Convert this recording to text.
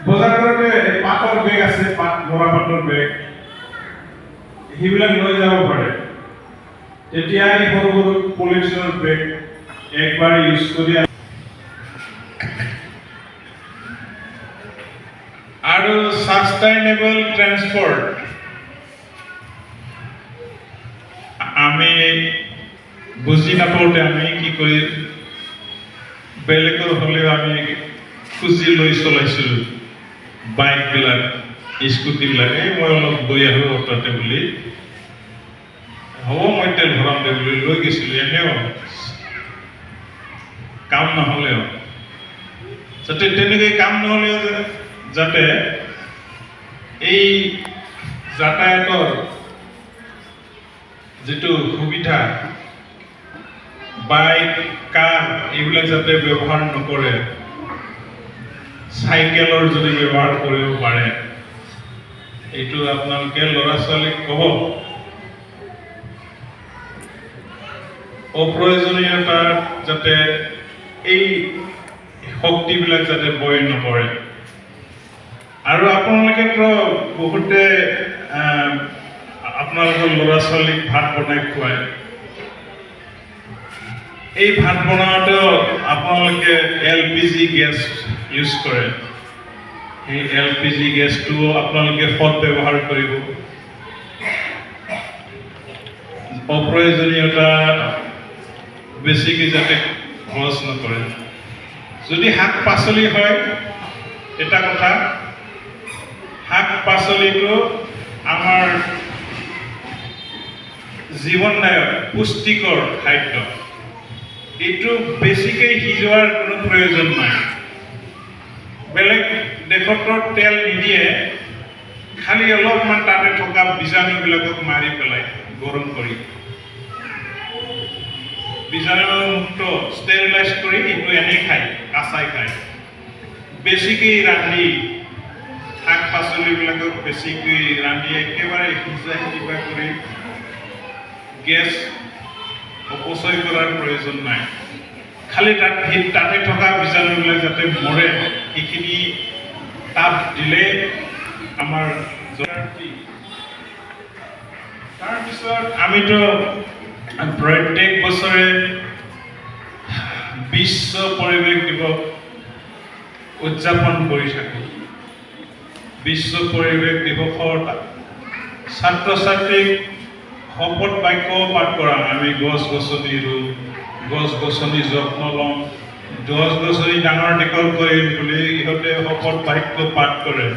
বজাৰ কৰোঁতে পাটৰ বেগ আছে, মৰা পাটৰ বেগ, সেইবিলাক লৈ যাব পাৰে। তেতিয়া এই সৰু সৰু পলিথিনৰ বেগ একবাৰ ইউজ কৰি আৰু সাস্টেইনেবল ট্ৰান্সপৰ্ট আমি বুজি নাপাওঁতে আমি কি কৰি বেলেগৰ হ'লেও আমি খুজি লৈ চলাইছিলোঁ বাইকবিলাক, স্কুটিবিলাক। এই মই অলপ গৈ আহোঁ তাতে বুলি, হ'ব মই তেল ভৰাম দে বুলি লৈ গৈছিলোঁ। এনেও কাম নহ'লেও যাতে তেনেকৈ কাম নহ'লেও যাতে এই যাতায়াতৰ যিটো সুবিধা, বাইক, কাৰ এইবিলাক যাতে ব্যৱহাৰ নকৰে, চাইকেলৰ যদি ব্যৱহাৰ কৰিব পাৰে, এইটো আপোনালোকে ল'ৰা ছোৱালীক ক'ব। অপ্ৰয়োজনীয়তা যাতে এই শক্তিবিলাক যাতে বয় নকৰে। আৰু আপোনালোকেতো বহুতে আপোনালোকৰ ল'ৰা ছোৱালীক ভাত বনাই খুৱায়। এই ভাত বনাওঁতেও আপোনালোকে LPG গেছ ইউজ কৰে। সেই LPG গেছটো আপোনালোকে সৎ ব্যৱহাৰ কৰিব। অপ্ৰয়োজনীয়তা বেছিকৈ যাতে খৰচ নকৰে। যদি শাক পাচলি হয়, এটা কথা, শাক পাচলিটো আমাৰ জীৱনদায়ক পুষ্টিকৰ খাদ্য। এইটো বেছিকৈ সিজোৱাৰ কোনো প্ৰয়োজন নাই। বেলেগ দেশতো তেল নিদিয়ে, খালি অলপমান তাতে থকা বীজাণুবিলাকক মাৰি পেলাই গৰম কৰি বীজাণুমুক্ত ষ্টেৰিলাইজ কৰি এইটো এনেই খায়, কাঁচাই খায়। বেছিকৈ ৰান্ধি শাক পাচলিবিলাকক বেছিকৈ ৰান্ধি একেবাৰে সিজাই কিবা কৰি গেছ অপচয় কৰাৰ প্ৰয়োজন নাই। খালি তাতে থকা বীজাণুবিলাক যাতে মৰে, সেইখিনি তাপ দিলে আমাৰ। তাৰপিছত আমিতো প্ৰত্যেক বছৰে বিশ্ব পৰিৱেশ দিৱস উদযাপন কৰি থাকোঁ। বিশ্ব পৰিৱেশ দিৱসত ছাত্ৰ ছাত্ৰীক শপত বাক্য পাঠ কৰা, আমি গছ গছনি ৰুম, গছ গছনি যত্ন ল'ম, গছ গছনি ডাঙৰ দীঘল কৰিম বুলি ইহঁতে শপত বাক্য পাঠ কৰে।